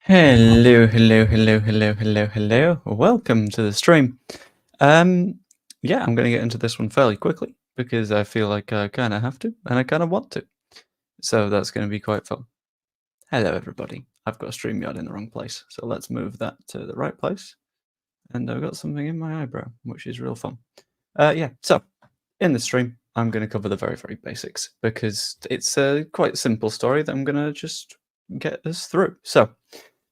Hello. Welcome to the stream. Yeah, I'm going to get into this one fairly quickly because I feel like I kind of have to and I kind of want to. So that's going to be quite fun. Hello, everybody. I've got a StreamYard in the wrong place, so let's move that to the right place. And I've got something in my eyebrow, which is real fun. So in the stream, I'm going to cover the very, very basics because it's a quite simple story that I'm going to just get us through. So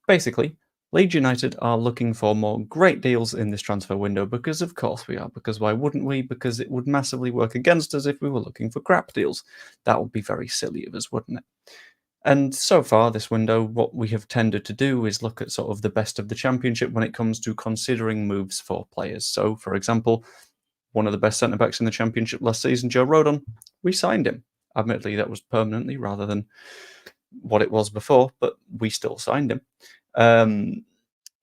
basically, Leeds United are looking for more great deals in this transfer window because of course we are, because why wouldn't we? Because it would massively work against us if we were looking for crap deals. That would be very silly of us, wouldn't it? And so far, this window, what we have tended to do is look at sort of the best of the Championship when it comes to considering moves for players. So, for example, one of the best centre-backs in the Championship last season, Joe Rodon, we signed him. Admittedly, that was permanently rather than what it was before, but we still signed him.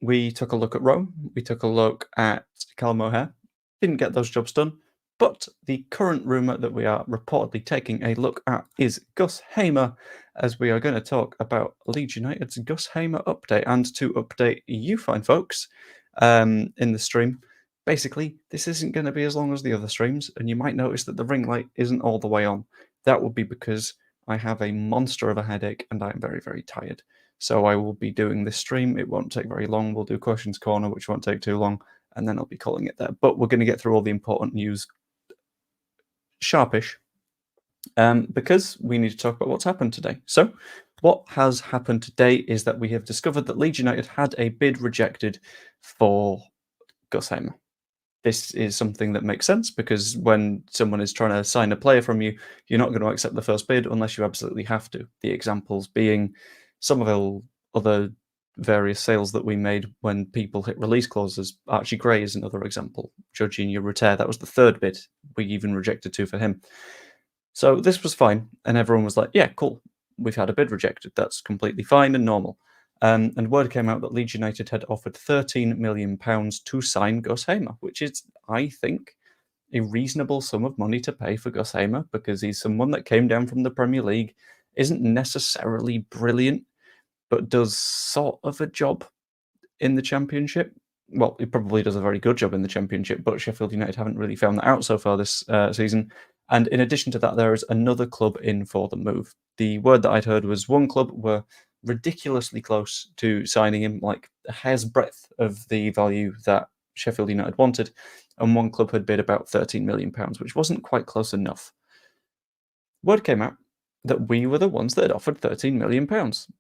We took a look at Rome. We took a look at Callum O'Hare. Didn't get those jobs done. But the current rumour that we are reportedly taking a look at is Gus Hamer, as we are going to talk about Leeds United's Gus Hamer update. And to update you fine folks in the stream, basically, this isn't going to be as long as the other streams, and you might notice that the ring light isn't all the way on. That would be because I have a monster of a headache and I'm very, very tired. So I will be doing this stream. It won't take very long. We'll do Questions Corner, which won't take too long, and then I'll be calling it there. But we're going to get through all the important news sharpish because we need to talk about what's happened today. So what has happened today is that we have discovered that Leeds United had a bid rejected for Gus Hamer. This is something that makes sense because when someone is trying to sign a player from you, you're not going to accept the first bid unless you absolutely have to. The examples being some of the other various sales that we made when people hit release clauses. Archie Gray is another example. Jorginho Rutter, that was the third bid. We even rejected two for him. So this was fine, and everyone was like, yeah, cool. We've had a bid rejected. That's completely fine and normal. And word came out that Leeds United had offered £13 million to sign Gus Hamer, which is, I think, a reasonable sum of money to pay for Gus Hamer because he's someone that came down from the Premier League, isn't necessarily brilliant, but does sort of a job in the Championship. Well, he probably does a very good job in the Championship, but Sheffield United haven't really found that out so far this season. And in addition to that, there is another club in for the move. The word that I'd heard was one club were ridiculously close to signing him, like a hair's breadth of the value that Sheffield United wanted, and one club had bid about £13 million, which wasn't quite close enough. Word came out that we were the ones that had offered £13 million,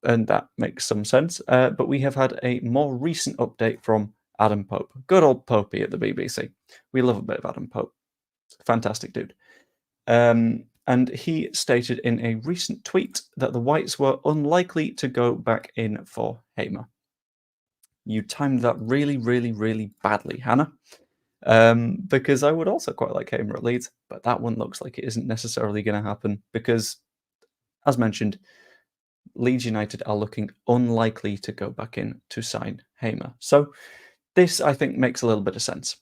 and that makes some sense. But we have had a more recent update from Adam Pope, good old Popey at the BBC. We love a bit of Adam Pope, fantastic dude. And he stated in a recent tweet that the Whites were unlikely to go back in for Hamer. You timed that really, really, really badly, Hannah. Because I would also quite like Hamer at Leeds, but that one looks like it isn't necessarily going to happen because, as mentioned, Leeds United are looking unlikely to go back in to sign Hamer. So this, I think, makes a little bit of sense.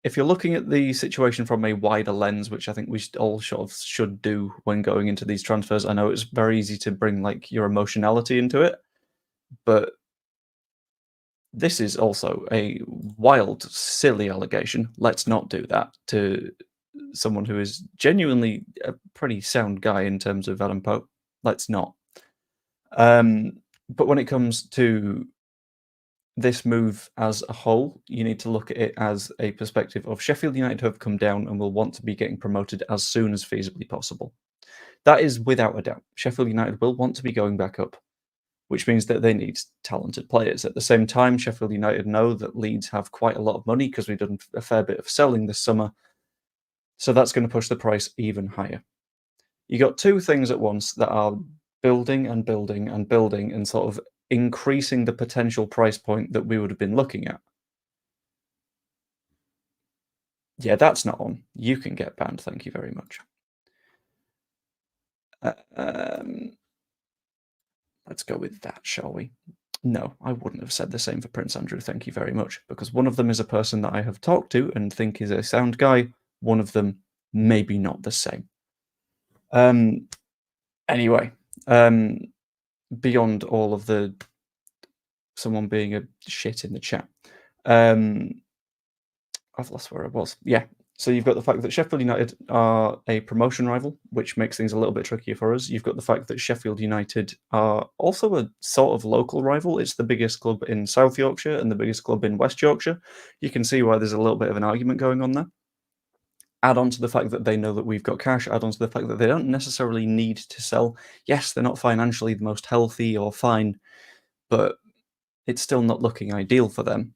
If you're looking at the situation from a wider lens, which I think we all sort of should do when going into these transfers, I know it's very easy to bring like your emotionality into it, but this is also a wild, silly allegation. Let's not do that to someone who is genuinely a pretty sound guy in terms of Adam Pope. Let's not. But when it comes to this move as a whole, you need to look at it as a perspective of Sheffield United have come down and will want to be getting promoted as soon as feasibly possible. That is without a doubt. Sheffield United will want to be going back up, which means that they need talented players. At the same time, Sheffield United know that Leeds have quite a lot of money because we've done a fair bit of selling this summer. So that's going to push the price even higher. You got two things at once that are building and building and building and sort of increasing the potential price point that we would have been looking at. Yeah, that's not on. You can get banned. Thank you very much. Let's go with that, shall we? No, I wouldn't have said the same for Prince Andrew, thank you very much, because one of them is a person that I have talked to and think is a sound guy. One of them, maybe not the same. Anyway, beyond all of the someone being a shit in the chat. Um, I've lost where I was. Yeah. So you've got the fact that Sheffield United are a promotion rival, which makes things a little bit trickier for us. You've got the fact that Sheffield United are also a sort of local rival. It's the biggest club in South Yorkshire and the biggest club in West Yorkshire. You can see why there's a little bit of an argument going on there. Add on to the fact that they know that we've got cash, add on to the fact that they don't necessarily need to sell. Yes, they're not financially the most healthy or fine, but it's still not looking ideal for them.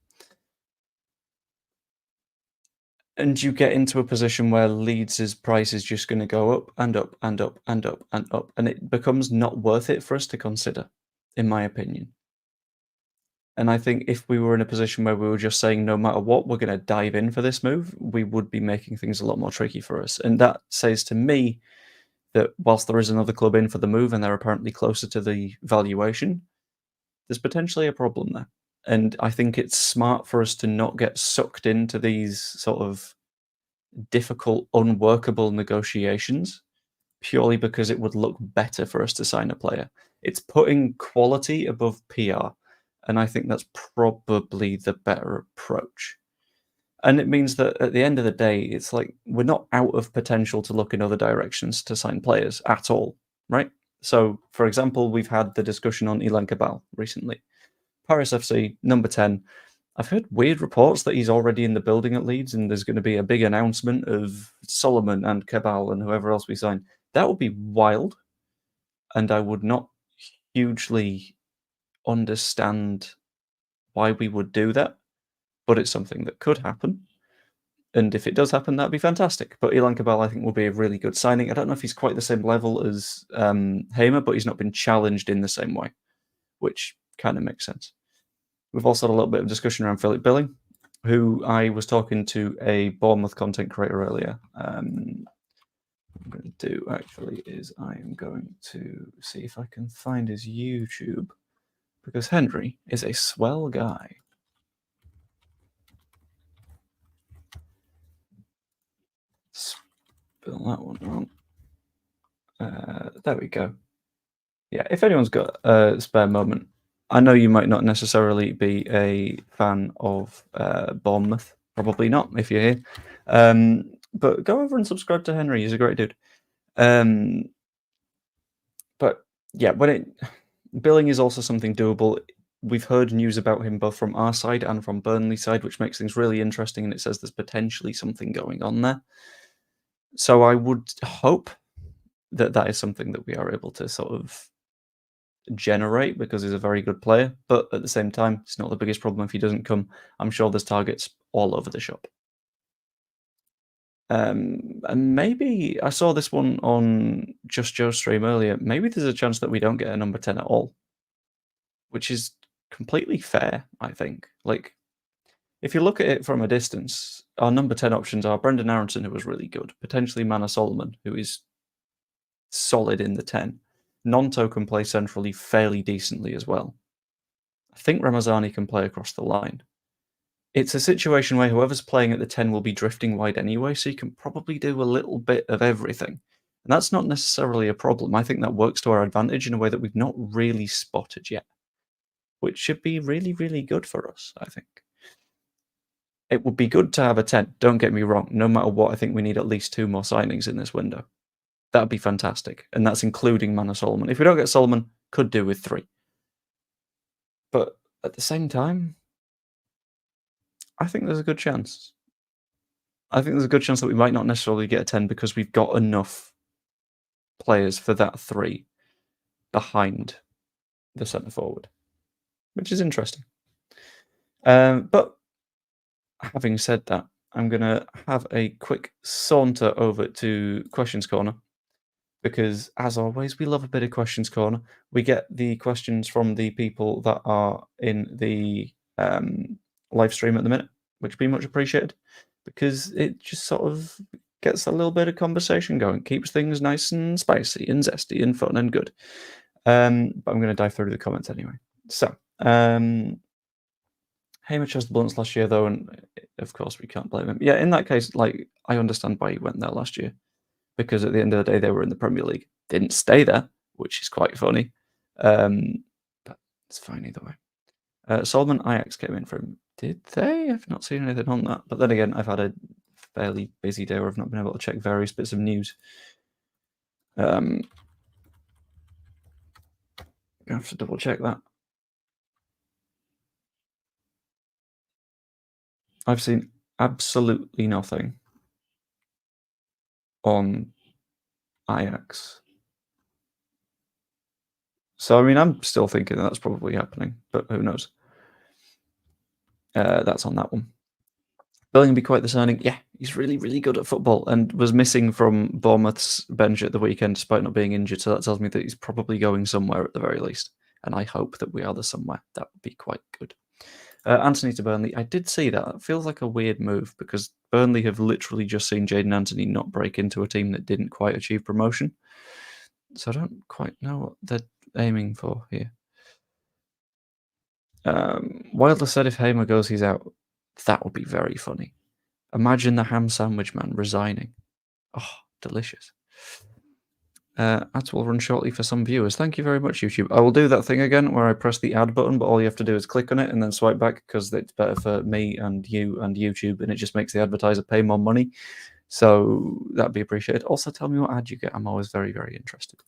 And you get into a position where Leeds' price is just going to go up and up and up and up and up, and it becomes not worth it for us to consider, in my opinion. And I think if we were in a position where we were just saying, no matter what, we're going to dive in for this move, we would be making things a lot more tricky for us. And that says to me that whilst there is another club in for the move and they're apparently closer to the valuation, there's potentially a problem there. And I think it's smart for us to not get sucked into these sort of difficult, unworkable negotiations purely because it would look better for us to sign a player. It's putting quality above PR, and I think that's probably the better approach. And it means that at the end of the day, it's like we're not out of potential to look in other directions to sign players at all, right? So, for example, we've had the discussion on Ilan Cabal recently. Paris FC, number 10. I've heard weird reports that he's already in the building at Leeds and there's going to be a big announcement of Solomon and Cabal and whoever else we sign. That would be wild, and I would not hugely understand why we would do that, but it's something that could happen. And if it does happen, that'd be fantastic. But Ilan Cabal, I think, will be a really good signing. I don't know if he's quite the same level as Hamer, but he's not been challenged in the same way, which kind of makes sense. We've also had a little bit of discussion around Philip Billing, who I was talking to a Bournemouth content creator earlier. What I'm going to do actually is I am going to see if I can find his YouTube, because Henry is a swell guy. Spell that one wrong. There we go. Yeah, if anyone's got a spare moment, I know you might not necessarily be a fan of Bournemouth. Probably not if you're here. But go over and subscribe to Henry. He's a great dude. But yeah, Billing is also something doable. We've heard news about him both from our side and from Burnley's side, which makes things really interesting, and it says there's potentially something going on there. So I would hope that that is something that we are able to sort of generate, because he's a very good player. But at the same time, it's not the biggest problem if he doesn't come. I'm sure there's targets all over the shop. And maybe I saw this one on Just Joe's stream earlier. Maybe there's a chance that we don't get a number 10 at all, which is completely fair, I think. Like, if you look at it from a distance, our number 10 options are Brendan Aronson, who was really good, potentially Mana Solomon, who is solid in the 10. Nonto can play centrally fairly decently as well. I think Ramazani can play across the line. It's a situation where whoever's playing at the 10 will be drifting wide anyway, so you can probably do a little bit of everything. And that's not necessarily a problem. I think that works to our advantage in a way that we've not really spotted yet, which should be really, really good for us, I think. It would be good to have a 10, don't get me wrong. No matter what, I think we need at least 2 more signings in this window. That would be fantastic, and that's including Mana Solomon. If we don't get Solomon, could do with 3. But at the same time, I think there's a good chance. I think there's a good chance that we might not necessarily get a 10 because we've got enough players for that 3 behind the centre forward, which is interesting. But having said that, I'm going to have a quick saunter over to Questions Corner, because as always, we love a bit of Questions Corner. We get the questions from the people that are in the live stream at the minute, which would be much appreciated, because it just sort of gets a little bit of conversation going, keeps things nice and spicy and zesty and fun and good. But I'm going to dive through the comments anyway. So, Hamer chose the Blunts last year, though, and of course we can't blame him. Yeah, in that case, like, I understand why he went there last year, because at the end of the day, they were in the Premier League. Didn't stay there, which is quite funny. But it's fine either way. Solomon Ajax came in from. Did they? I've not seen anything on that. But then again, I've had a fairly busy day where I've not been able to check various bits of news. I have to double check that. I've seen absolutely nothing on Ajax. So, I mean, I'm still thinking that's probably happening, but who knows? That's on that one. Bellingham be quite the signing. Yeah, he's really, really good at football and was missing from Bournemouth's bench at the weekend despite not being injured. So that tells me that he's probably going somewhere at the very least. And I hope that we are the somewhere. That would be quite good. Anthony to Burnley. I did see that. It feels like a weird move because Burnley have literally just seen Jaden Anthony not break into a team that didn't quite achieve promotion. So I don't quite know what they're aiming for here. Wilder said if Hamer goes, he's out. That would be very funny. Imagine the ham sandwich man resigning. Oh, delicious. Ads will run shortly for some viewers. Thank you very much, YouTube. I will do that thing again where I press the ad button, but all you have to do is click on it and then swipe back because it's better for me and you and YouTube, and it just makes the advertiser pay more money. So that'd be appreciated. Also, tell me what ad you get. I'm always very, very interested.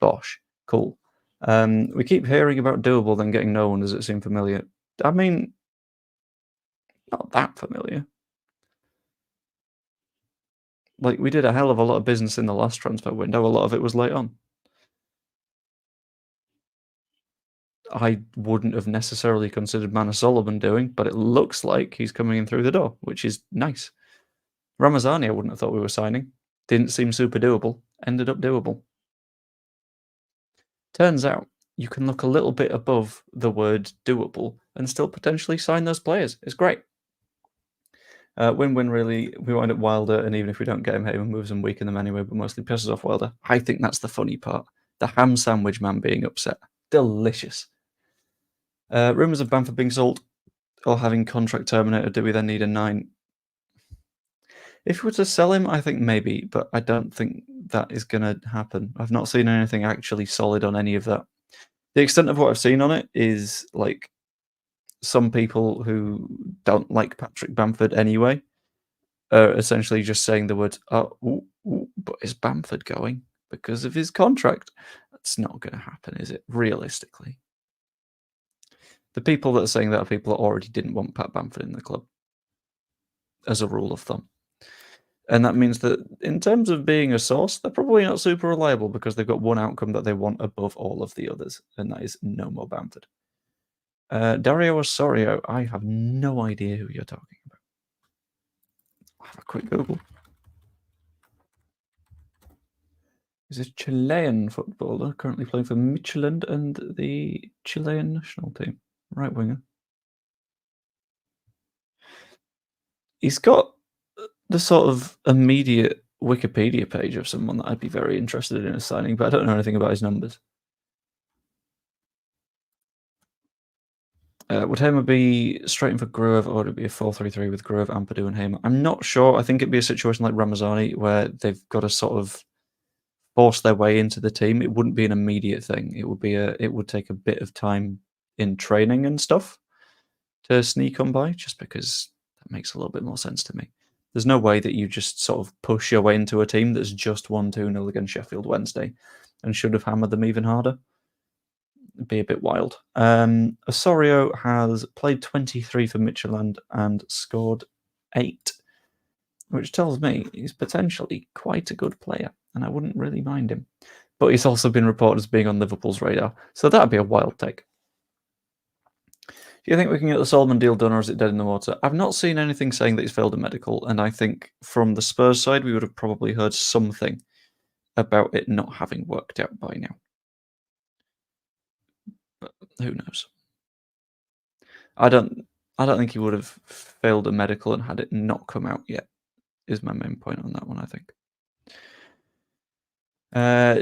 Bosh. Cool. We keep hearing about Doable, then getting no one. Does it seem familiar? I mean, not that familiar. Like, we did a hell of a lot of business in the last transfer window. A lot of it was late on. I wouldn't have necessarily considered Manor Solomon doing, but it looks like he's coming in through the door, which is nice. Ramazani, I wouldn't have thought we were signing. Didn't seem super doable. Ended up doable. Turns out you can look a little bit above the word doable and still potentially sign those players. It's great. Win-win, really. We wind up Wilder, and even if we don't get him, Heyman moves and weaken them anyway, but mostly pisses off Wilder. I think that's the funny part. The ham sandwich man being upset. Delicious. Rumours of Bamford being sold or having contract terminated. Do we then need a 9? If we were to sell him, I think maybe, but I don't think that is going to happen. I've not seen anything actually solid on any of that. The extent of what I've seen on it is like some people who don't like Patrick Bamford anyway are essentially just saying the words, oh, but is Bamford going because of his contract? That's not going to happen, is it? Realistically. The people that are saying that are people that already didn't want Pat Bamford in the club, as a rule of thumb. And that means that in terms of being a source, they're probably not super reliable because they've got one outcome that they want above all of the others, and that is no more Bamford. Dario Osorio, I have no idea who you're talking about. I'll have a quick Google. He's a Chilean footballer currently playing for Midtjylland and the Chilean national team. Right winger. He's got the sort of immediate Wikipedia page of someone that I'd be very interested in a signing, but I don't know anything about his numbers. Would Hamer be straight in for Gruev, or would it be a 4-3-3 with Gruev, Ampadu, and Hamer? I'm not sure. I think it'd be a situation like Ramazani where they've got to sort of force their way into the team. It wouldn't be an immediate thing. It would take a bit of time in training and stuff to sneak on by, just because that makes a little bit more sense to me. There's no way that you just sort of push your way into a team that's just won 2-0 against Sheffield Wednesday and should have hammered them even harder. It'd be a bit wild. Osorio has played 23 for Midtjylland and scored 8, which tells me he's potentially quite a good player, and I wouldn't really mind him. But he's also been reported as being on Liverpool's radar, so that'd be a wild take. Do you think we can get the Solomon deal done, or is it dead in the water? I've not seen anything saying that he's failed a medical, and I think from the Spurs side, we would have probably heard something about it not having worked out by now. But who knows? I don't think he would have failed a medical and had it not come out yet, is my main point on that one, I think.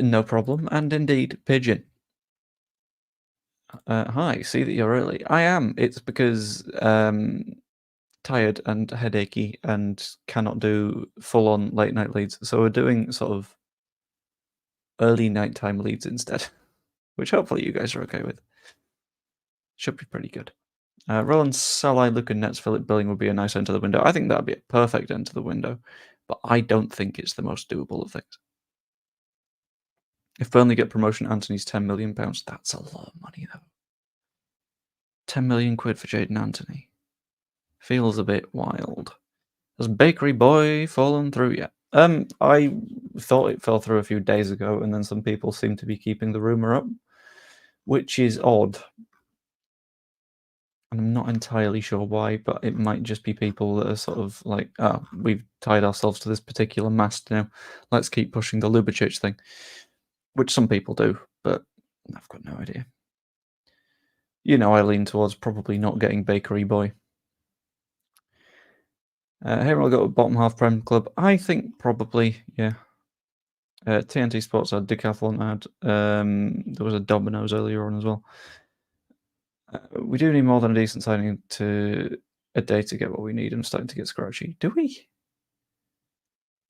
No problem. And indeed, Pigeon. Hi, see that you're early. I am. It's because tired and headachy and cannot do full-on late-night leads. So we're doing sort of early nighttime leads instead, which hopefully you guys are okay with. Should be pretty good. Roland Salai, Luca Nets, Philip Billing would be a nice end to the window. I think that would be a perfect end to the window, but I don't think it's the most doable of things. If Burnley get promotion, Anthony's £10 million. That's a lot of money, though. 10 million quid for Jaden Anthony. Feels a bit wild. Has Bakery Boy fallen through yet? I thought it fell through a few days ago, and then some people seem to be keeping the rumour up, which is odd. And I'm not entirely sure why, but it might just be people that are sort of like, oh, we've tied ourselves to this particular mast now. Let's keep pushing the Lubicic thing, which some people do, but I've got no idea. I lean towards probably not getting Bakery Boy. Here I'll go to bottom half Prem Club. I think probably, yeah. TNT Sports had Decathlon ad. There was a Domino's earlier on as well. We do need more than a decent signing to a day to get what we need. I'm starting to get scratchy. Do we?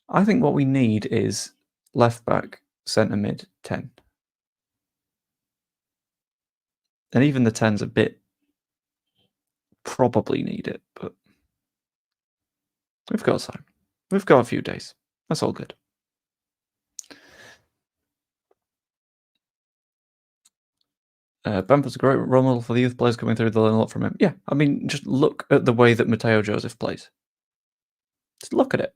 I think what we need is left back, centre mid, 10. And even the 10's a bit probably need it, but we've got time. We've got a few days. That's all good. Bamford's a great role model for the youth players coming through. They'll learn a lot from him. Yeah, I mean, just look at the way that Mateo Joseph plays. Just look at it.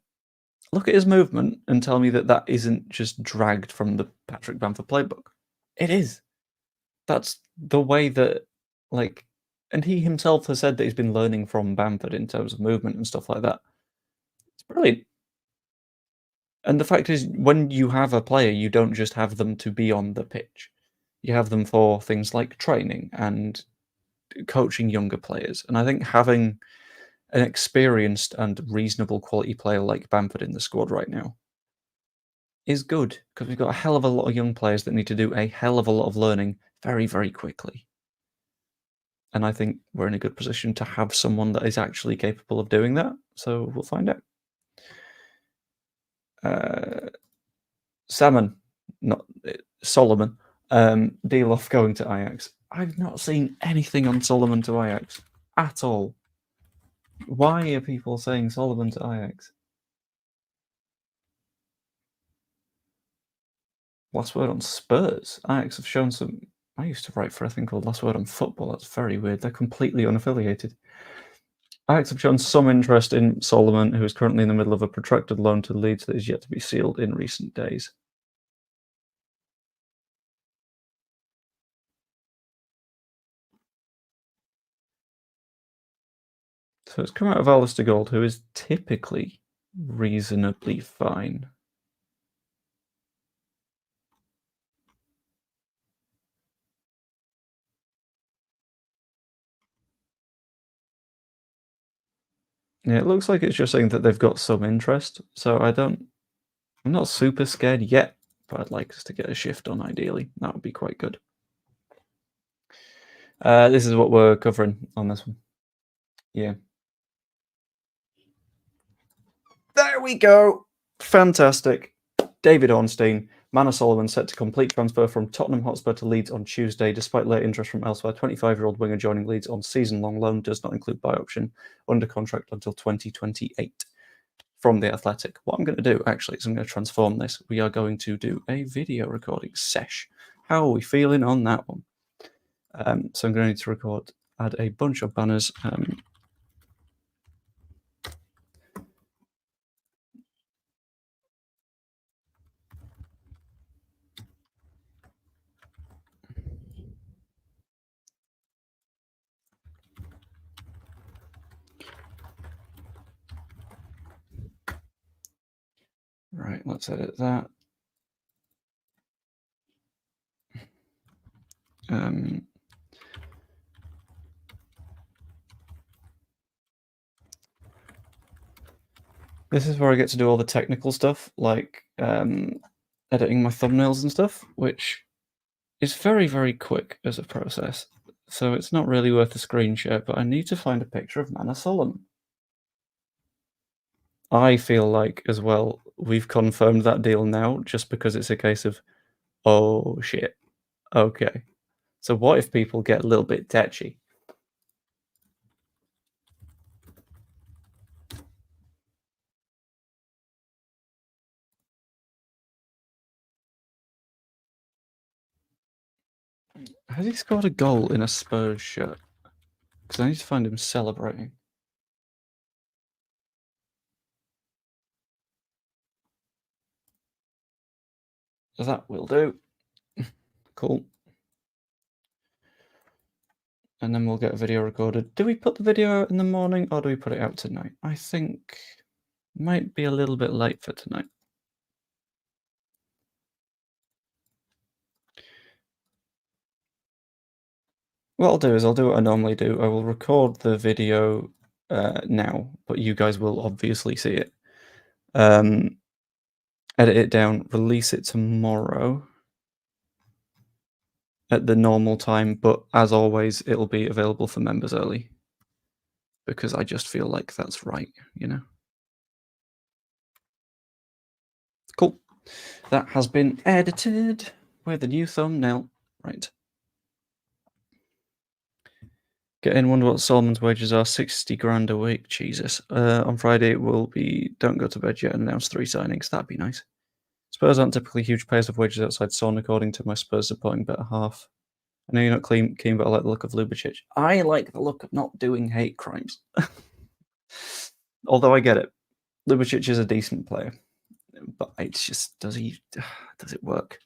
Look at his movement and tell me that that isn't just dragged from the Patrick Bamford playbook. It is. That's the way that, and he himself has said that he's been learning from Bamford in terms of movement and stuff like that. It's brilliant. And the fact is, when you have a player, you don't just have them to be on the pitch. You have them for things like training and coaching younger players. And I think having an experienced and reasonable quality player like Bamford in the squad right now is good, because we've got a hell of a lot of young players that need to do a hell of a lot of learning very, very quickly. And I think we're in a good position to have someone that is actually capable of doing that. So we'll find out. Salmon, not Solomon, deal off going to Ajax. I've not seen anything on Solomon to Ajax at all. Why are people saying Solomon to Ajax? Last word on Spurs. Ajax have shown some. I used to write for a thing called Last Word on Football. That's very weird. They're completely unaffiliated. Ajax have shown some interest in Solomon, who is currently in the middle of a protracted loan to Leeds that is yet to be sealed in recent days. So it's come out of Alistair Gold, who is typically reasonably fine. Yeah, it looks like it's just saying that they've got some interest. So I'm not super scared yet, but I'd like us to get a shift on ideally. That would be quite good. This is what we're covering on this one. Yeah. There we go. Fantastic. David Ornstein. Manor Solomon set to complete transfer from Tottenham Hotspur to Leeds on Tuesday, despite late interest from elsewhere. 25-year-old winger joining Leeds on season-long loan, does not include buy option, under contract until 2028. From The Athletic. What I'm going to do, actually, is I'm going to transform this. We are going to do a video recording sesh. How are we feeling on that one? So I'm going to need to add a bunch of banners. Right, let's edit that. This is where I get to do all the technical stuff, like editing my thumbnails and stuff, which is very, very quick as a process. So it's not really worth a screen share, but I need to find a picture of Manor Solomon. I feel like, as well, we've confirmed that deal now, just because it's a case of, oh shit, okay. So what if people get a little bit tetchy? Has he scored a goal in a Spurs shirt? Because I need to find him celebrating. That will do. Cool. And then we'll get a video recorded. Do we put the video out in the morning or do we put it out tonight? I think might be a little bit late for tonight. What I'll do is I'll do what I normally do. I will record the video now, but you guys will obviously see it. Edit it down, release it tomorrow at the normal time, but as always, it'll be available for members early because I just feel like that's right, you know? Cool. That has been edited with a new thumbnail. Right. Get in, wonder what Solomon's wages are. 60 grand a week. Jesus. On Friday, it will be don't go to bed yet and announce 3 signings. That'd be nice. Spurs aren't typically huge payers of wages outside Son, according to my Spurs supporting better half. I know you're not keen, but I like the look of Lubicic. I like the look of not doing hate crimes. Although I get it. Lubicic is a decent player. But it's just, does it work?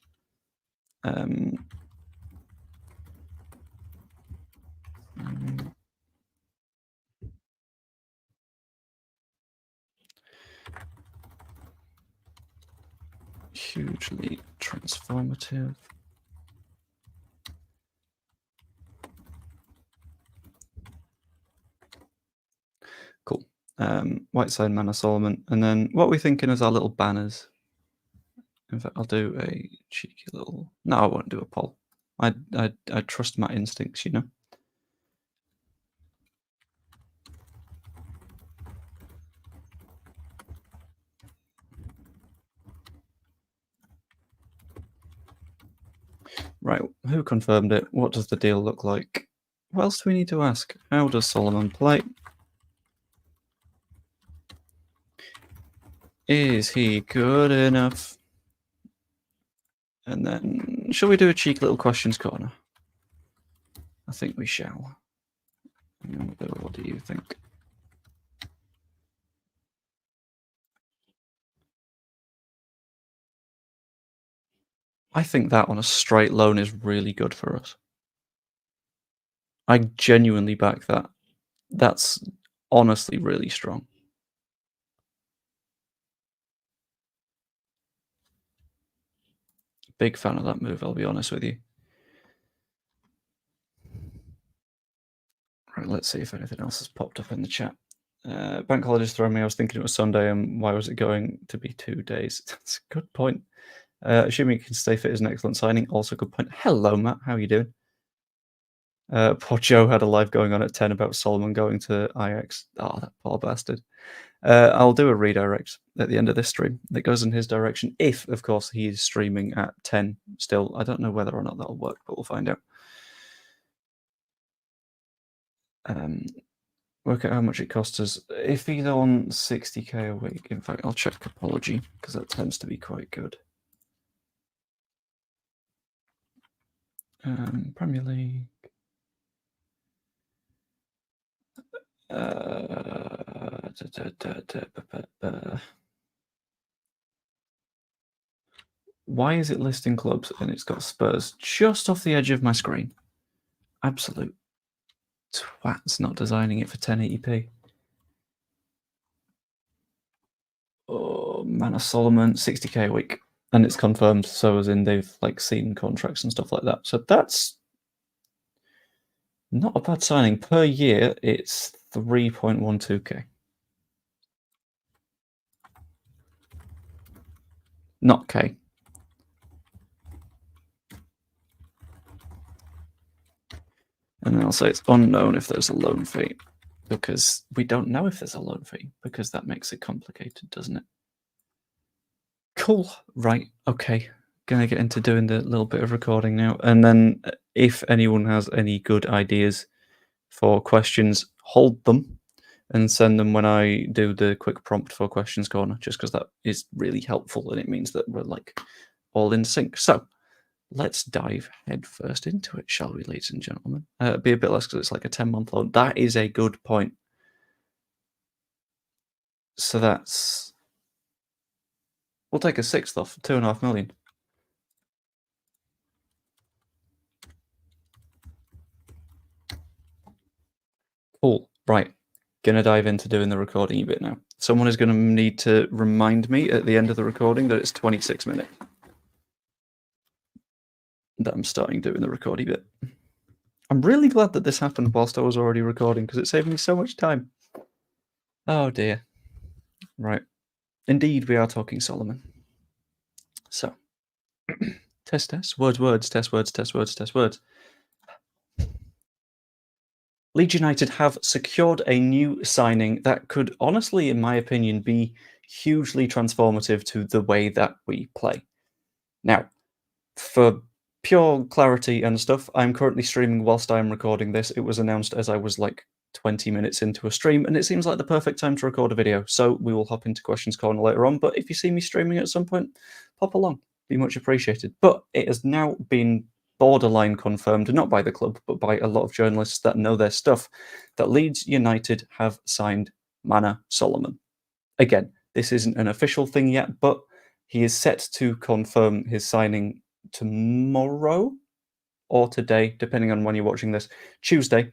Hugely transformative. Cool. Whiteside, Manor, Solomon. And then what are we thinking as our little banners? In fact, I'll do a cheeky little... No, I won't do a poll. I trust my instincts, you know? Right, who confirmed it? What does the deal look like? What else do we need to ask? How does Solomon play? Is he good enough? And then, shall we do a cheeky little questions corner? I think we shall. What do you think? I think that on a straight loan is really good for us. I genuinely back that. That's honestly really strong. Big fan of that move, I'll be honest with you. Right, let's see if anything else has popped up in the chat. Bank holidays throwing me. I was thinking it was Sunday, and why was it going to be 2 days? That's a good point. Assuming he can stay fit is an excellent signing. Also a good point. Hello, Matt. How are you doing? Poor Joe had a live going on at 10 about Solomon going to Ajax. Oh, that poor bastard. I'll do a redirect at the end of this stream that goes in his direction. If, of course, he's streaming at 10 still. I don't know whether or not that'll work, but we'll find out. Work out how much it costs us. If he's on 60k a week, in fact, I'll check Apology because that tends to be quite good. Premier League. Why is it listing clubs and it's got Spurs just off the edge of my screen? Absolute twats not designing it for 1080p. Oh, Manor Solomon, 60k a week. And it's confirmed, so as in they've like seen contracts and stuff like that. So that's not a bad signing. Per year, it's 3.12k. Not K. And then I'll say it's unknown if there's a loan fee, because we don't know if there's a loan fee, because that makes it complicated, doesn't it? Cool. Right. Okay. Gonna get into doing the little bit of recording now. And then if anyone has any good ideas for questions, hold them and send them when I do the quick prompt for questions corner, just because that is really helpful and it means that we're like all in sync. So let's dive headfirst into it, shall we, ladies and gentlemen? Be a bit less because it's like a 10-month loan. That is a good point. So we'll take a sixth off, 2.5 million. Cool. Right. Gonna dive into doing the recording a bit now. Someone is gonna need to remind me at the end of the recording that it's 26 minutes. That I'm starting doing the recording bit. I'm really glad that this happened whilst I was already recording because it saved me so much time. Oh dear. Right. Indeed, we are talking Solomon. So, test, words, test words. Leeds United have secured a new signing that could honestly, in my opinion, be hugely transformative to the way that we play. Now, for pure clarity and stuff, I'm currently streaming whilst I'm recording this. It was announced as I was like 20 minutes into a stream, and it seems like the perfect time to record a video. So we will hop into Questions Corner later on. But if you see me streaming at some point, pop along. Be much appreciated. But it has now been borderline confirmed, not by the club, but by a lot of journalists that know their stuff, that Leeds United have signed Manor Solomon. Again, this isn't an official thing yet, but he is set to confirm his signing tomorrow or today, depending on when you're watching this, Tuesday.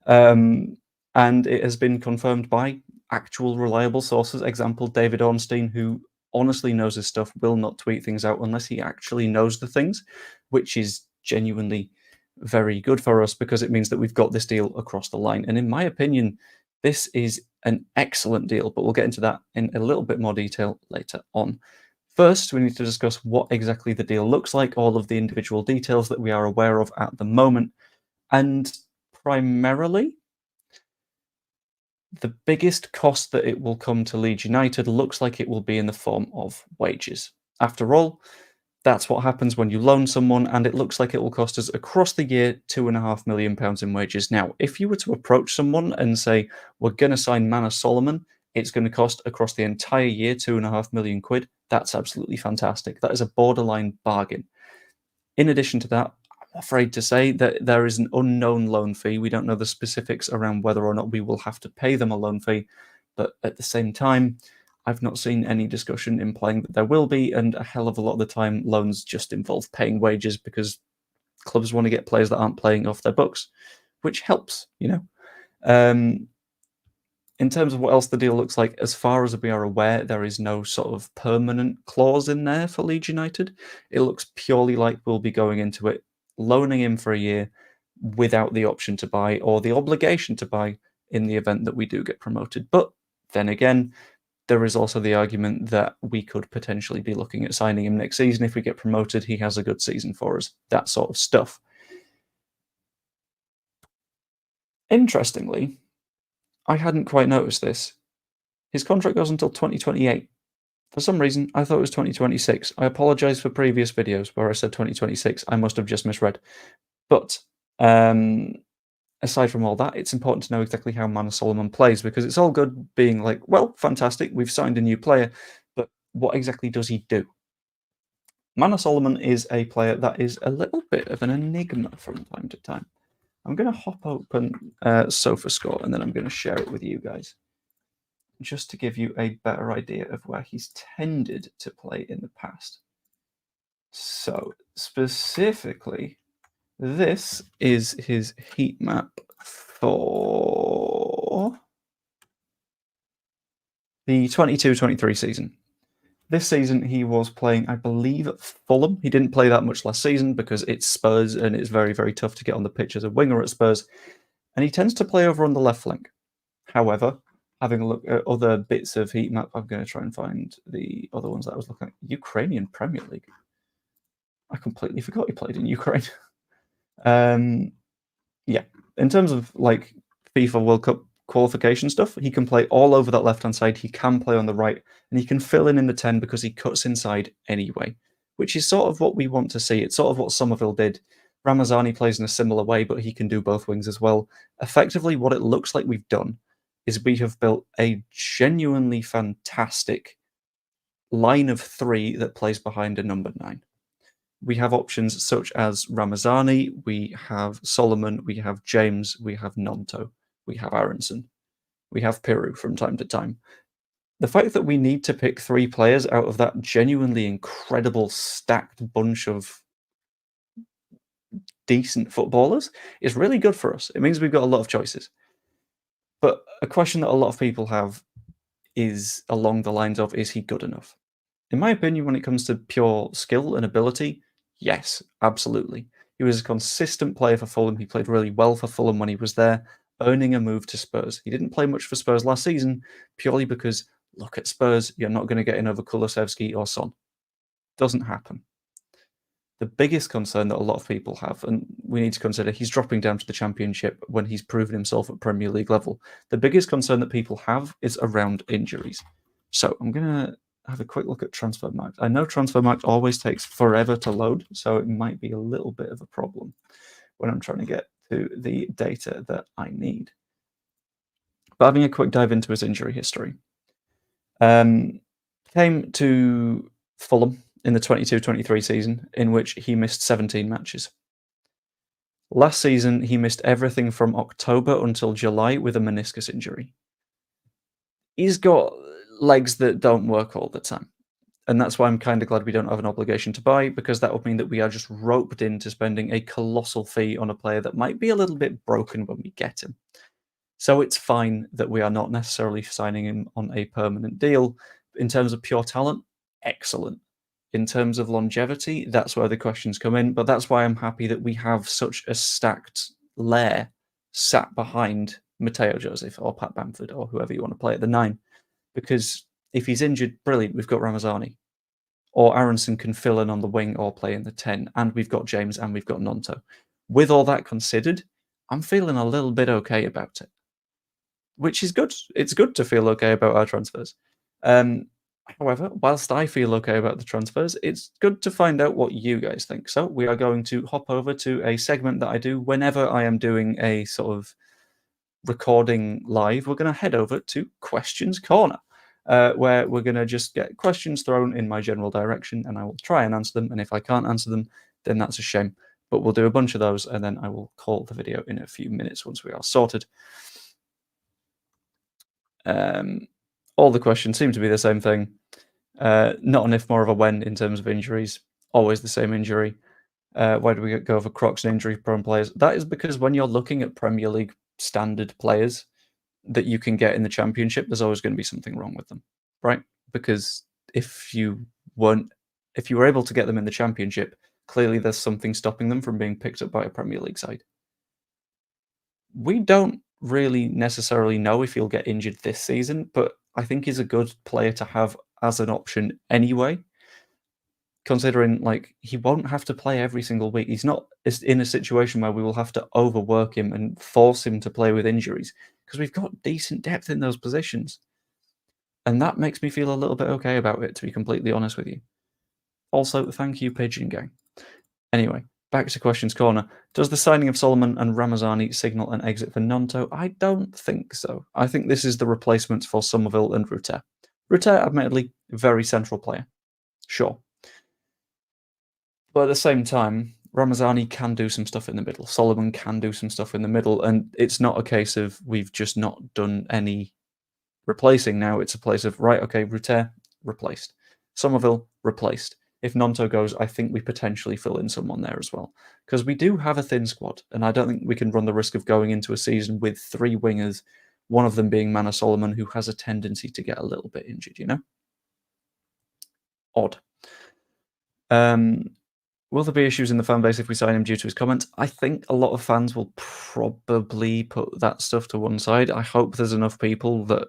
And it has been confirmed by actual reliable sources. Example, David Ornstein, who honestly knows his stuff, will not tweet things out unless he actually knows the things, which is genuinely very good for us because it means that we've got this deal across the line. And in my opinion, this is an excellent deal, but we'll get into that in a little bit more detail later on. First, we need to discuss what exactly the deal looks like, all of the individual details that we are aware of at the moment, and primarily, the biggest cost that it will come to Leeds United looks like it will be in the form of wages. After all, that's what happens when you loan someone, and it looks like it will cost us across the year £2.5 million in wages. Now, if you were to approach someone and say, we're going to sign Manor Solomon, it's going to cost across the entire year £2.5 million, that's absolutely fantastic. That is a borderline bargain. In addition to that, I'm afraid to say that there is an unknown loan fee. We don't know the specifics around whether or not we will have to pay them a loan fee, but at the same time, I've not seen any discussion implying that there will be, and a hell of a lot of the time, loans just involve paying wages because clubs want to get players that aren't playing off their books, which helps, you know. In terms of what else the deal looks like, as far as we are aware, there is no sort of permanent clause in there for Leeds United. It looks purely like we'll be going into it, loaning him for a year without the option to buy or the obligation to buy in the event that we do get promoted. But then again, there is also the argument that we could potentially be looking at signing him next season. If we get promoted, he has a good season for us, that sort of stuff. Interestingly, I hadn't quite noticed this. His contract goes until 2028. For some reason, I thought it was 2026. I apologize for previous videos where I said 2026. I must have just misread. But aside from all that, it's important to know exactly how Manor Solomon plays because it's all good being like, well, fantastic, we've signed a new player, but what exactly does he do? Manor Solomon is a player that is a little bit of an enigma from time to time. I'm going to hop open SofaScore and then I'm going to share it with you guys just to give you a better idea of where he's tended to play in the past. So specifically, this is his heat map for the 22-23 season. This season, he was playing, I believe, at Fulham. He didn't play that much last season because it's Spurs and it's very, very tough to get on the pitch as a winger at Spurs. And he tends to play over on the left flank. However, having a look at other bits of heat map, I'm going to try and find the other ones that I was looking at. Ukrainian Premier League. I completely forgot he played in Ukraine. Yeah, in terms of like FIFA World Cup qualification stuff, he can play all over that left-hand side. He can play on the right, and he can fill in the 10 because he cuts inside anyway, which is sort of what we want to see. It's sort of what Somerville did. Ramazani plays in a similar way, but he can do both wings as well. Effectively, what it looks like we've done is we have built a genuinely fantastic line of three that plays behind a number 9. We have options such as Ramazani, we have Solomon, we have James, we have Nonto, we have Aronson, we have Piru from time to time. The fact that we need to pick 3 players out of that genuinely incredible stacked bunch of decent footballers is really good for us. It means we've got a lot of choices. But a question that a lot of people have is along the lines of, is he good enough? In my opinion, when it comes to pure skill and ability, yes, absolutely. He was a consistent player for Fulham. He played really well for Fulham when he was there, earning a move to Spurs. He didn't play much for Spurs last season, purely because, look at Spurs, you're not going to get in over Kulusevski or Son. Doesn't happen. The biggest concern that a lot of people have, and we need to consider, he's dropping down to the Championship when he's proven himself at Premier League level. The biggest concern that people have is around injuries. So I'm going to have a quick look at Transfermarkt. I know Transfermarkt always takes forever to load, so it might be a little bit of a problem when I'm trying to get to the data that I need. But having a quick dive into his injury history. Came to Fulham in the 22-23 season, in which he missed 17 matches. Last season, he missed everything from October until July with a meniscus injury. He's got legs that don't work all the time. And that's why I'm kind of glad we don't have an obligation to buy, because that would mean that we are just roped into spending a colossal fee on a player that might be a little bit broken when we get him. So it's fine that we are not necessarily signing him on a permanent deal. In terms of pure talent, excellent. In terms of longevity, that's where the questions come in. But that's why I'm happy that we have such a stacked lair sat behind Mateo Joseph or Pat Bamford or whoever you want to play at the 9. Because if he's injured, brilliant, we've got Ramazani. Or Aronson can fill in on the wing or play in the 10. And we've got James and we've got Nonto. With all that considered, I'm feeling a little bit okay about it. Which is good. It's good to feel okay about our transfers. However, whilst I feel okay about the transfers, it's good to find out what you guys think. So we are going to hop over to a segment that I do whenever I am doing a sort of recording live. We're going to head over to Questions Corner, where we're going to just get questions thrown in my general direction, and I will try and answer them. And if I can't answer them, then that's a shame. But we'll do a bunch of those, and then I will call the video in a few minutes once we are sorted. All the questions seem to be the same thing. Not an if, more of a when in terms of injuries. Always the same injury. Why do we go for Crocs and injury-prone players? That is because when you're looking at Premier League standard players that you can get in the Championship, there's always going to be something wrong with them, right? Because if you were able to get them in the Championship, clearly there's something stopping them from being picked up by a Premier League side. We don't really necessarily know if he'll get injured this season, but I think he's a good player to have as an option anyway, considering like he won't have to play every single week. He's not in a situation where we will have to overwork him and force him to play with injuries, because we've got decent depth in those positions. And that makes me feel a little bit okay about it, to be completely honest with you. Also, thank you, Pigeon Gang. Anyway, back to Questions Corner. Does the signing of Solomon and Ramazani signal an exit for Nonto? I don't think so. I think this is the replacements for Somerville and Rutter. Rutter, admittedly, very central player. Sure. But at the same time, Ramazani can do some stuff in the middle. Solomon can do some stuff in the middle. And it's not a case of we've just not done any replacing now. It's a place of, right, okay, Rutter, replaced. Somerville, replaced. If Nonto goes, I think we potentially fill in someone there as well. Because we do have a thin squad, and I don't think we can run the risk of going into a season with 3 wingers, one of them being Mana Solomon, who has a tendency to get a little bit injured, you know? Odd. Will there be issues in the fan base if we sign him due to his comments? I think a lot of fans will probably put that stuff to one side. I hope there's enough people that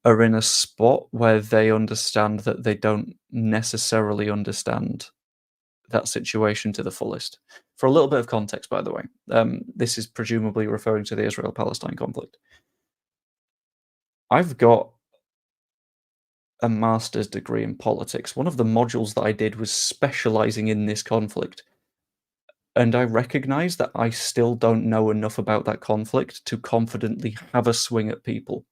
are in a spot where they understand that they don't necessarily understand that situation to the fullest. For a little bit of context, by the way, this is presumably referring to the Israel-Palestine conflict. I've got a master's degree in politics. One of the modules that I did was specializing in this conflict. And I recognize that I still don't know enough about that conflict to confidently have a swing at people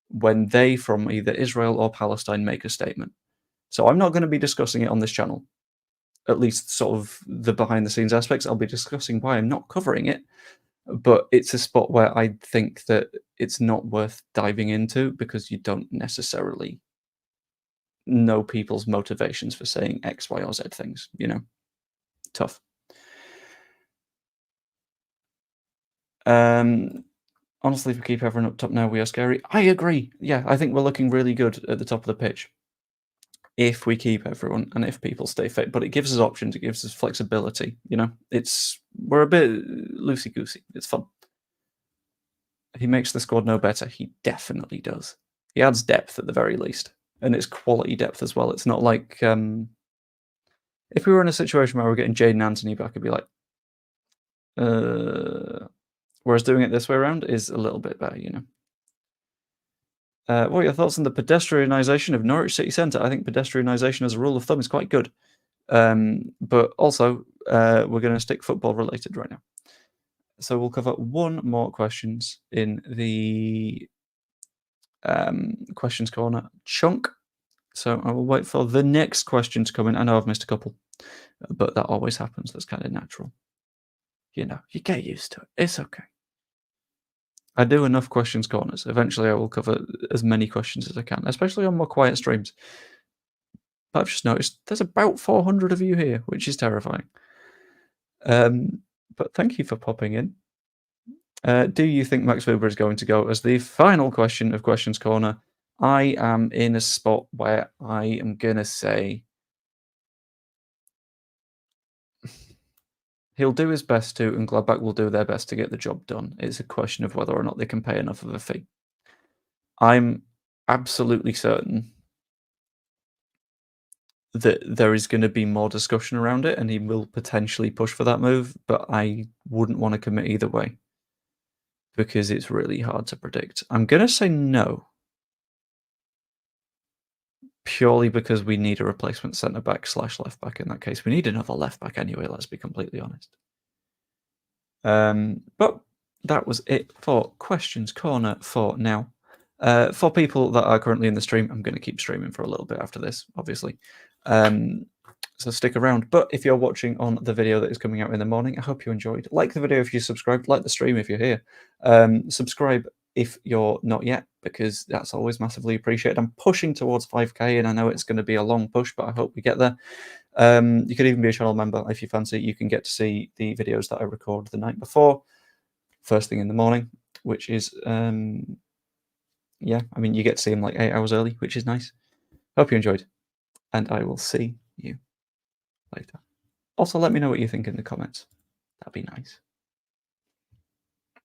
when they, from either Israel or Palestine, make a statement. So I'm not going to be discussing it on this channel. at least sort of the behind the scenes aspects. I'll be discussing why I'm not covering it, but it's a spot where I think that it's not worth diving into because you don't necessarily know people's motivations for saying X, Y, or Z things, Tough. Honestly, if we keep everyone up top now, we are scary. I agree. Yeah, I think we're looking really good at the top of the pitch if we keep everyone and if people stay fit. But it gives us options. It gives us flexibility. We're a bit loosey goosey. It's fun. He makes the squad no better. He definitely does. He adds depth at the very least, and it's quality depth as well. It's not like if we were in a situation where we're getting Jaden Anthony back, I'd be like, whereas doing it this way around is a little bit better, What are your thoughts on the pedestrianisation of Norwich City Centre? I think pedestrianisation as a rule of thumb is quite good. But also, we're going to stick football related right now. So we'll cover one more questions in the questions corner chunk. So I will wait for the next question to come in. I know I've missed a couple, but that always happens. That's kind of natural. You get used to it. It's okay. I do enough questions corners. Eventually, I will cover as many questions as I can, especially on more quiet streams. But I've just noticed there's about 400 of you here, which is terrifying. But thank you for popping in. Do you think Max Weber is going to go as the final question of Questions Corner? I am in a spot where I am going to say he'll do his best to, and Gladbach will do their best to get the job done. It's a question of whether or not they can pay enough of a fee. I'm absolutely certain that there is going to be more discussion around it, and he will potentially push for that move, but I wouldn't want to commit either way because it's really hard to predict. I'm going to say no, purely because we need a replacement centre-back / left-back in that case. We need another left-back anyway, let's be completely honest. But that was it for Questions Corner for now. For people that are currently in the stream, I'm going to keep streaming for a little bit after this, obviously. So stick around. But if you're watching on the video that is coming out in the morning, I hope you enjoyed. Like the video if you subscribed, like the stream if you're here. Subscribe if you're not yet, because that's always massively appreciated. I'm pushing towards 5k, and I know it's going to be a long push, but I hope we get there. You could even be a channel member if you fancy. You can get to see the videos that I record the night before, first thing in the morning, which is, yeah, I mean, you get to see them like 8 hours early, which is nice. Hope you enjoyed, and I will see you later. Also, let me know what you think in the comments. That'd be nice.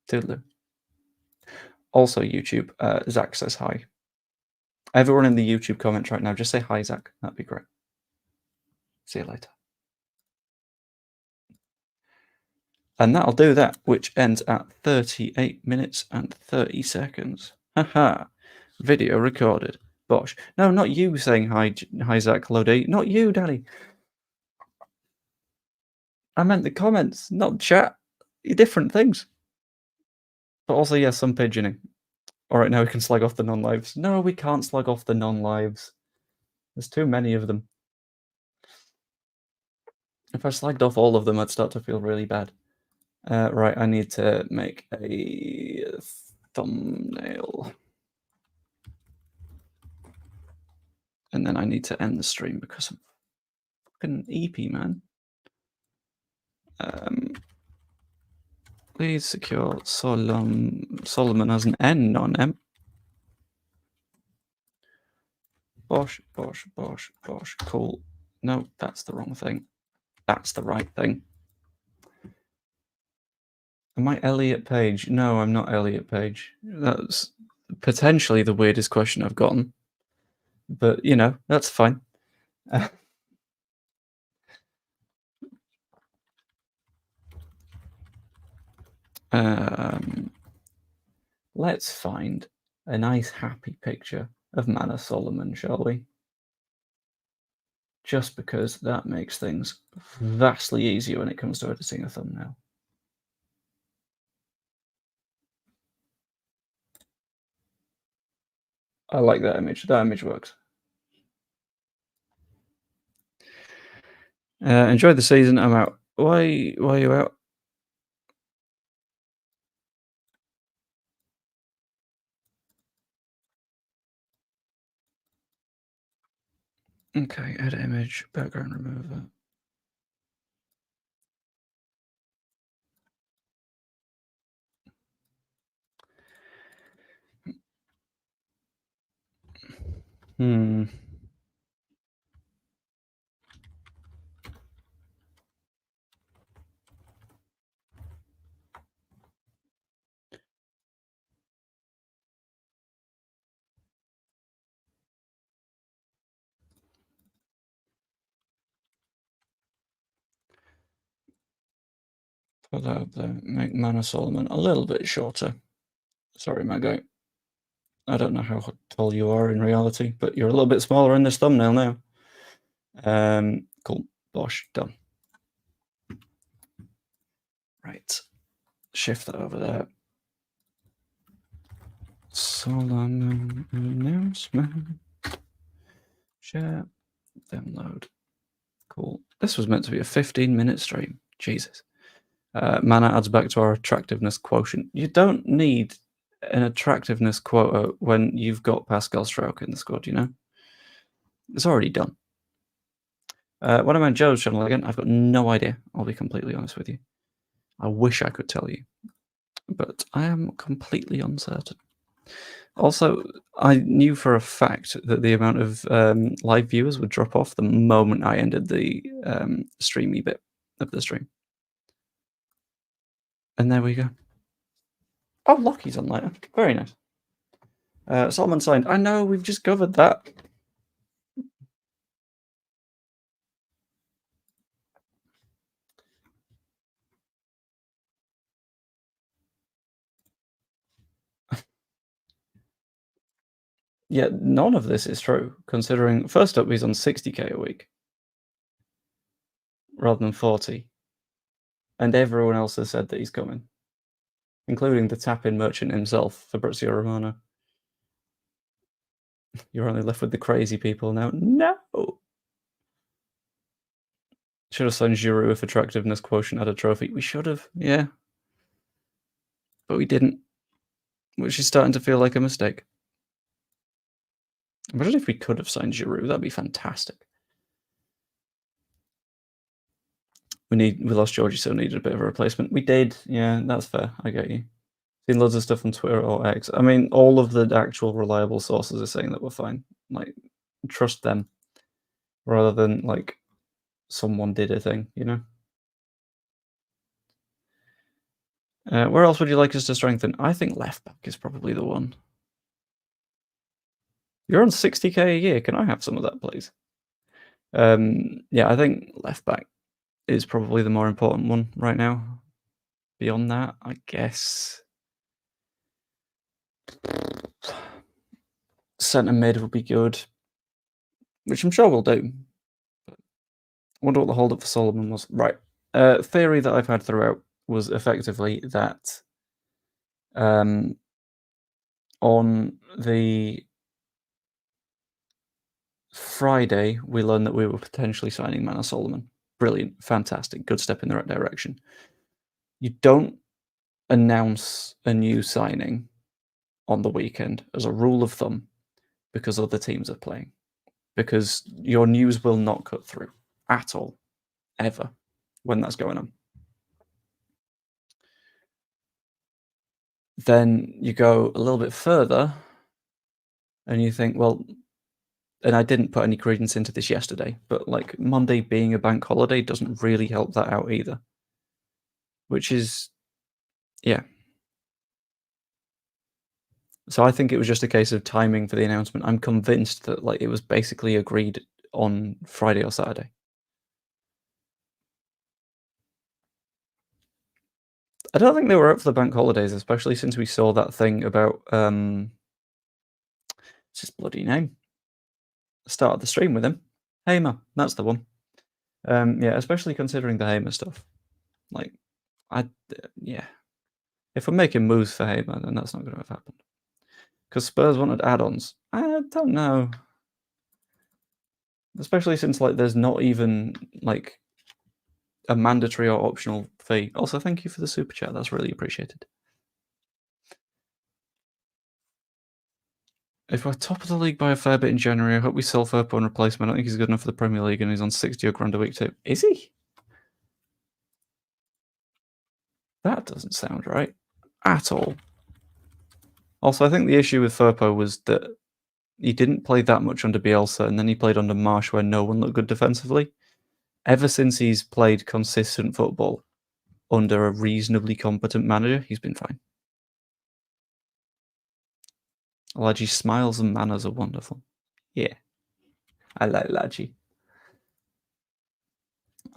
Toodaloo. Also, YouTube, Zach says hi. Everyone in the YouTube comments right now, just say hi, Zach. That'd be great. See you later. And that'll do that, which ends at 38 minutes and 30 seconds. Haha. Video recorded. Bosh. No, not you saying hi, Zach Lodi. Not you, Daddy. I meant the comments, not chat. Different things. But also, yeah, some pigeoning. All right, now we can slag off the non-lives. No, we can't slag off the non-lives. There's too many of them. If I slagged off all of them, I'd start to feel really bad. Right, I need to make a thumbnail. And then I need to end the stream because I'm fucking EP, man. Please secure Solomon has an N on him. Bosh, bosh, bosh, bosh. Cool. No, that's the wrong thing. That's the right thing. Am I Elliot Page? No, I'm not Elliot Page. That's potentially the weirdest question I've gotten. But, that's fine. Let's find a nice happy picture of Manor Solomon, shall we? Just because that makes things vastly easier when it comes to editing a thumbnail. I like that image. That image works. Enjoyed the season. I'm out. Why are you out? Okay, edit image, background remover. Hmm. Put that up there. Make Manor Solomon a little bit shorter. Sorry, my guy. I don't know how tall you are in reality, but you're a little bit smaller in this thumbnail now. Cool. Bosh, done. Right. Shift that over there. Solomon announcement. Share. Download. Cool. This was meant to be a 15-minute stream. Jesus. Mana adds back to our attractiveness quotient. You don't need an attractiveness quota when you've got Pascal Strauch in the squad, you know? It's already done. When I'm on Joe's channel again, I've got no idea. I'll be completely honest with you. I wish I could tell you, but I am completely uncertain. Also, I knew for a fact that the amount of live viewers would drop off the moment I ended the streamy bit of the stream. And there we go. Oh, Lockie's on later. Very nice. Solomon signed. I know, we've just covered that. Yeah, none of this is true, considering, first up, he's on 60k a week rather than 40. And everyone else has said that he's coming, including the tap-in merchant himself, Fabrizio Romano. You're only left with the crazy people now. No! Should have signed Giroud if attractiveness quotient had a trophy. We should have, yeah. But we didn't, which is starting to feel like a mistake. Imagine if we could have signed Giroud. That'd be fantastic. We lost Georgie, so needed a bit of a replacement. We did, yeah, that's fair. I get you. Seen loads of stuff on Twitter or X. I mean, all of the actual reliable sources are saying that we're fine. Like, trust them rather than like someone did a thing, you know? Where else would you like us to strengthen? I think left back is probably the one. You're on 60k a year. Can I have some of that, please? Yeah, I think left back is probably the more important one right now. Beyond that, I guess centre mid would be good, which I'm sure we'll do. I wonder what the hold up for Solomon was. Right. Theory that I've had throughout was effectively that on the Friday, we learned that we were potentially signing Manor Solomon. Brilliant, fantastic, good step in the right direction. You don't announce a new signing on the weekend as a rule of thumb because other teams are playing, because your news will not cut through at all, ever, when that's going on. Then you go a little bit further and you think, well, and I didn't put any credence into this yesterday, but like Monday being a bank holiday doesn't really help that out either, which is, yeah. So I think it was just a case of timing for the announcement. I'm convinced that like it was basically agreed on Friday or Saturday. I don't think they were up for the bank holidays, especially since we saw that thing about what's his bloody name? Started the stream with him. Hamer, that's the one. Yeah, especially considering the Hamer stuff. Like, yeah. If we're making moves for Hamer, then that's not going to have happened. Because Spurs wanted add-ons. I don't know. Especially since like there's not even like a mandatory or optional fee. Also, thank you for the super chat. That's really appreciated. If we're top of the league by a fair bit in January, I hope we sell Firpo and replace him. I don't think he's good enough for the Premier League, and he's on 60 grand a week too. Is he? That doesn't sound right at all. Also, I think the issue with Firpo was that he didn't play that much under Bielsa, and then he played under Marsh where no one looked good defensively. Ever since he's played consistent football under a reasonably competent manager, he's been fine. Ladgy's smiles and manners are wonderful. Yeah, I like Ladgy.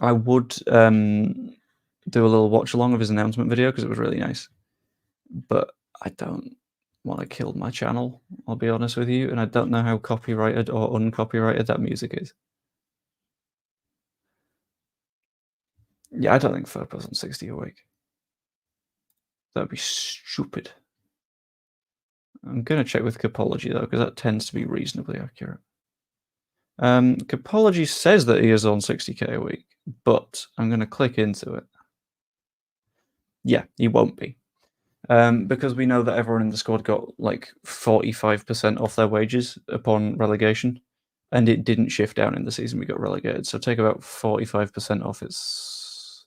I would do a little watch along of his announcement video because it was really nice, but I don't want to kill my channel, I'll be honest with you, and I don't know how copyrighted or uncopyrighted that music is. Yeah, I don't think Firpo's on 60 a week. That'd be stupid. I'm going to check with Capology, though, because that tends to be reasonably accurate. Capology says that he is on 60k a week, but I'm going to click into it. Yeah, he won't be. Because we know that everyone in the squad got like 45% off their wages upon relegation, and it didn't shift down in the season we got relegated. So take about 45% off, it's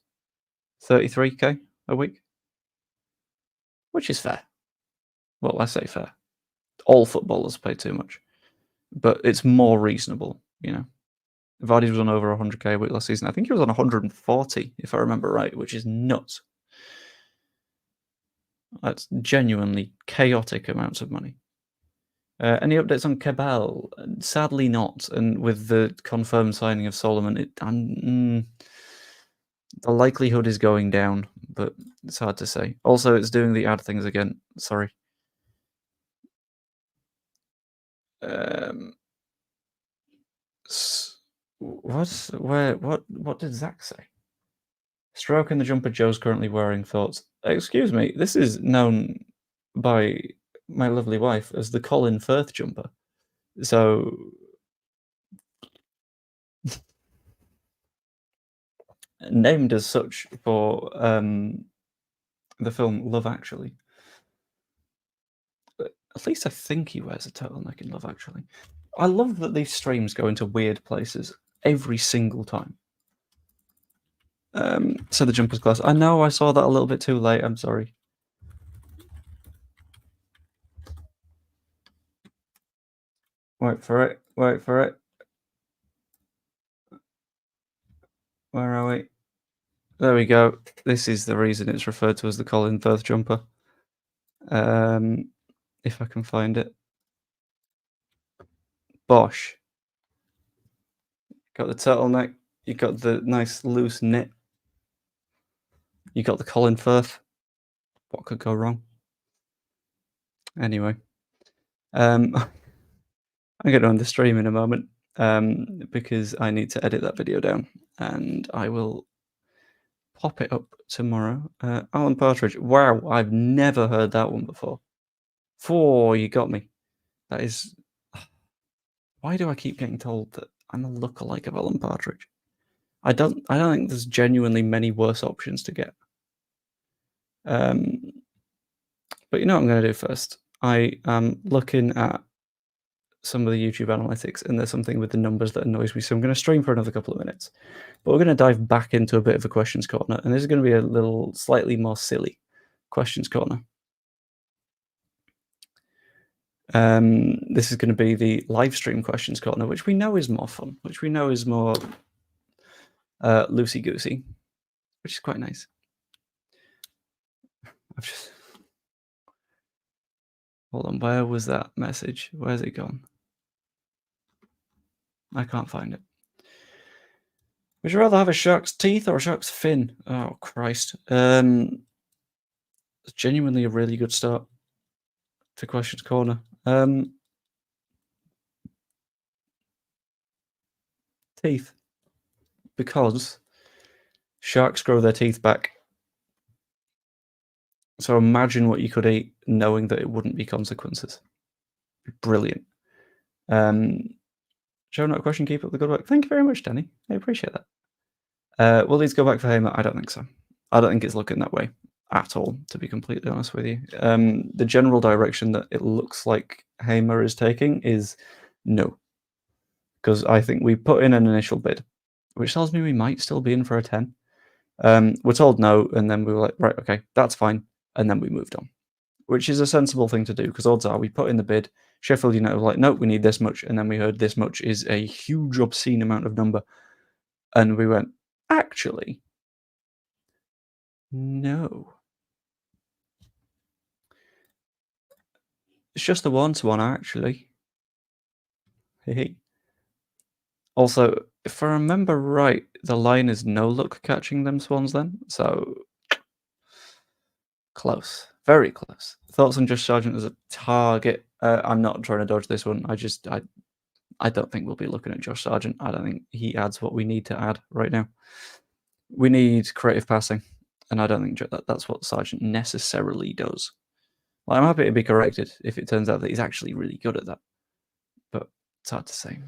33k a week, which is fair. Well, I say fair. All footballers pay too much, but it's more reasonable, you know. Vardy was on over 100k a week last season. I think he was on 140, if I remember right, which is nuts. That's genuinely chaotic amounts of money. Any updates on Cabal? Sadly not. And with the confirmed signing of Solomon, the likelihood is going down, but it's hard to say. Also, it's doing the ad things again. Sorry. What did Zach say? Stroke in the jumper Joe's currently wearing. Thoughts? Excuse me, this is known by my lovely wife as the Colin Firth jumper. So named as such for the film Love Actually. At least I think he wears a turtleneck in Love Actually. I love that these streams go into weird places every single time. So the jumper's class. I know I saw that a little bit too late. I'm sorry. Wait for it. Wait for it. Where are we? There we go. This is the reason it's referred to as the Colin Firth jumper. If I can find it. Bosh. Got the turtleneck. You got the nice loose knit. You got the Colin Firth. What could go wrong? Anyway, I'm going to end the stream in a moment because I need to edit that video down, and I will pop it up tomorrow. Alan Partridge. Wow, I've never heard that one before. You got me. That is. Why do I keep getting told that I'm a lookalike of Alan Partridge? I don't think there's genuinely many worse options to get. But you know what I'm going to do first? I am looking at some of the YouTube analytics, and there's something with the numbers that annoys me. So I'm going to stream for another couple of minutes. But we're going to dive back into a bit of a questions corner, and this is going to be a little slightly more silly questions corner. This is going to be the live stream questions corner, which we know is more fun, which we know is more loosey-goosey, which is quite nice. Hold on, where was that message? Where's it gone? I can't find it. Would you rather have a shark's teeth or a shark's fin? Oh, Christ. It's genuinely a really good start to Questions Corner. Teeth. Because sharks grow their teeth back. So imagine what you could eat knowing that it wouldn't be consequences. Brilliant. Joe, not a question. Keep up the good work. Thank you very much, Danny. I appreciate that. Will Leeds go back for Hamer? I don't think so. I don't think it's looking that way at all, to be completely honest with you. The general direction that it looks like Hamer is taking is no, because I think we put in an initial bid, which tells me we might still be in for a 10. We're told no, and then we were like, right, okay, that's fine, and then we moved on, which is a sensible thing to do, because odds are we put in the bid, Sheffield United was like, no, we need this much, and then we heard this much is a huge, obscene amount of number, and we went, actually, no. It's just a 1-to-1, actually. Hey. Also, if I remember right, the line is no luck catching them Swans then, so close, very close. Thoughts on Josh Sargent as a target? I'm not trying to dodge this one. I don't think we'll be looking at Josh Sargent. I don't think he adds what we need to add right now. We need creative passing, and I don't think that's what Sargent necessarily does. Well, I'm happy to be corrected if it turns out that he's actually really good at that, but it's hard to say.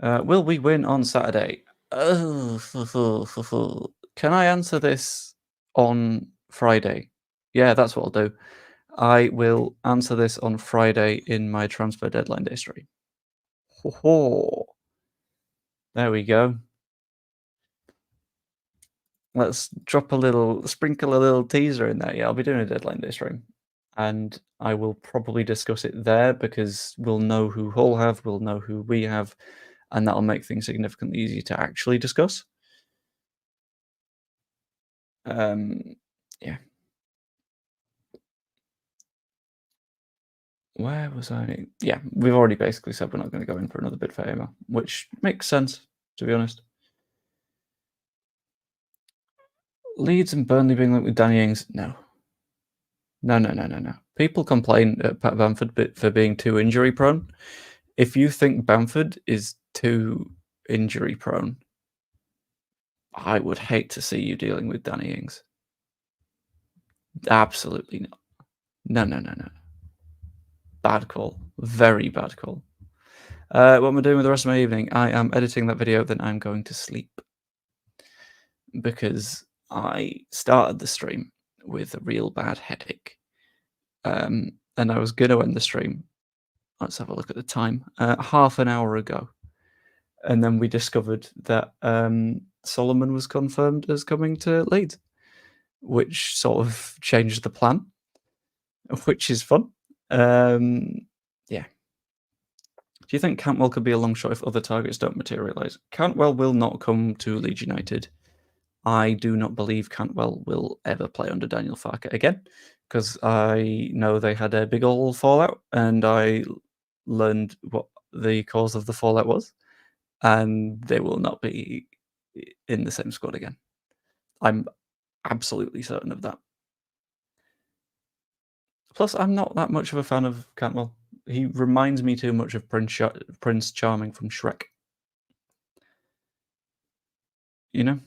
Will we win on Saturday? Oh, can I answer this on Friday? Yeah, that's what I'll do. I will answer this on Friday in my transfer deadline day stream. Ho-ho. There we go. Let's sprinkle a little teaser in there. Yeah, I'll be doing a deadline day stream. And I will probably discuss it there because we'll know who Hull have, we'll know who we have, and that'll make things significantly easier to actually discuss. Yeah. Where was I? Yeah, we've already basically said we're not going to go in for another bid for Hamer, which makes sense, to be honest. Leeds and Burnley being linked with Danny Ings? No. No. People complain at Pat Bamford for being too injury prone. If you think Bamford is too injury prone, I would hate to see you dealing with Danny Ings. Absolutely not. No. Bad call. Very bad call. What am I doing with the rest of my evening? I am editing that video, then I'm going to sleep. Because I started the stream with a real bad headache. And I was going to end the stream. Let's have a look at the time. Half an hour ago. And then we discovered that Solomon was confirmed as coming to Leeds, which sort of changed the plan, which is fun. Yeah. Do you think Cantwell could be a long shot if other targets don't materialise? Cantwell will not come to Leeds United. I do not believe Cantwell will ever play under Daniel Farke again, because I know they had a big old fallout, and I learned what the cause of the fallout was, and they will not be in the same squad again. I'm absolutely certain of that. Plus, I'm not that much of a fan of Cantwell. He reminds me too much of Prince Charming from Shrek. You know?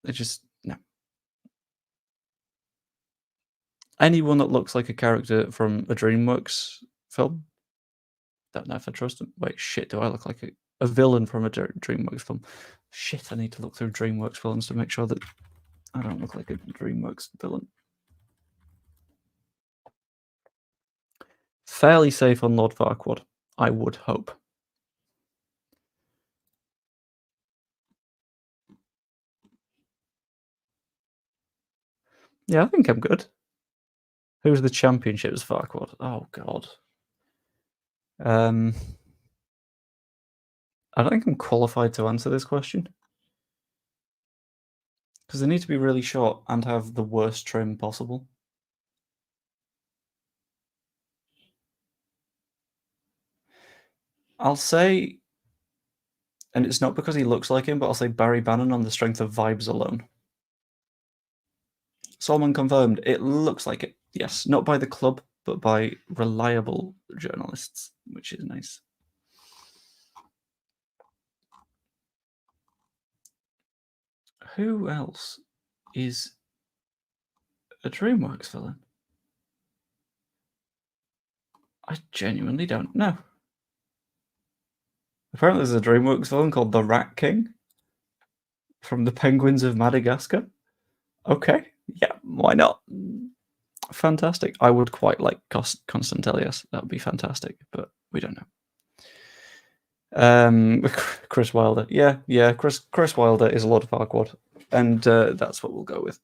It just, no. Anyone that looks like a character from a DreamWorks film, don't know if I trust him. Wait, shit, do I look like a villain from a DreamWorks film? Shit, I need to look through DreamWorks films to make sure that I don't look like a DreamWorks villain. Fairly safe on Lord Farquaad, I would hope. Yeah, I think I'm good. Who's the championships Farquaad? Oh, God. I don't think I'm qualified to answer this question. Because they need to be really short and have the worst trim possible. I'll say, and it's not because he looks like him, but I'll say Barry Bannon on the strength of vibes alone. Solomon confirmed. It looks like it. Yes, not by the club, but by reliable journalists, which is nice. Who else is a DreamWorks villain? I genuinely don't know. Apparently there's a DreamWorks film called The Rat King from the Penguins of Madagascar. Okay, yeah, why not? Fantastic. I would quite like Constant Elias. That would be fantastic, but we don't know. Chris Wilder. Yeah. Chris Wilder is a Lord of Farquaad, and that's what we'll go with.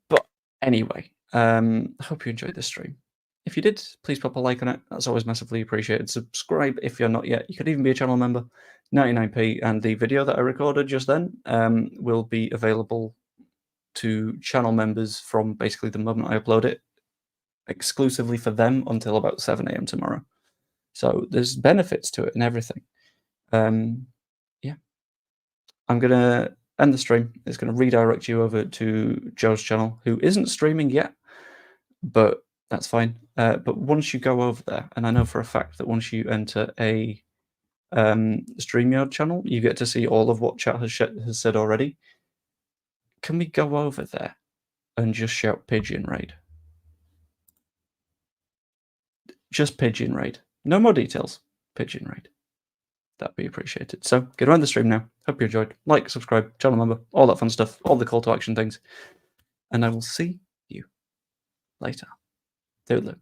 But anyway, I hope you enjoyed this stream. If you did, please pop a like on it. That's always massively appreciated. Subscribe if you're not yet. You could even be a channel member. 99p, and the video that I recorded just then will be available to channel members from basically the moment I upload it, exclusively for them until about 7 a.m. tomorrow. So there's benefits to it and everything. Yeah. I'm going to end the stream. It's going to redirect you over to Joe's channel, who isn't streaming yet, but that's fine. But once you go over there, and I know for a fact that once you enter a StreamYard channel, you get to see all of what chat has said already. Can we go over there and just shout Pigeon Raid? Just Pigeon Raid. No more details. Pigeon Raid. That'd be appreciated. So get around the stream now. Hope you enjoyed. Like, subscribe, channel member, all that fun stuff, all the call to action things. And I will see you later. Toodaloo.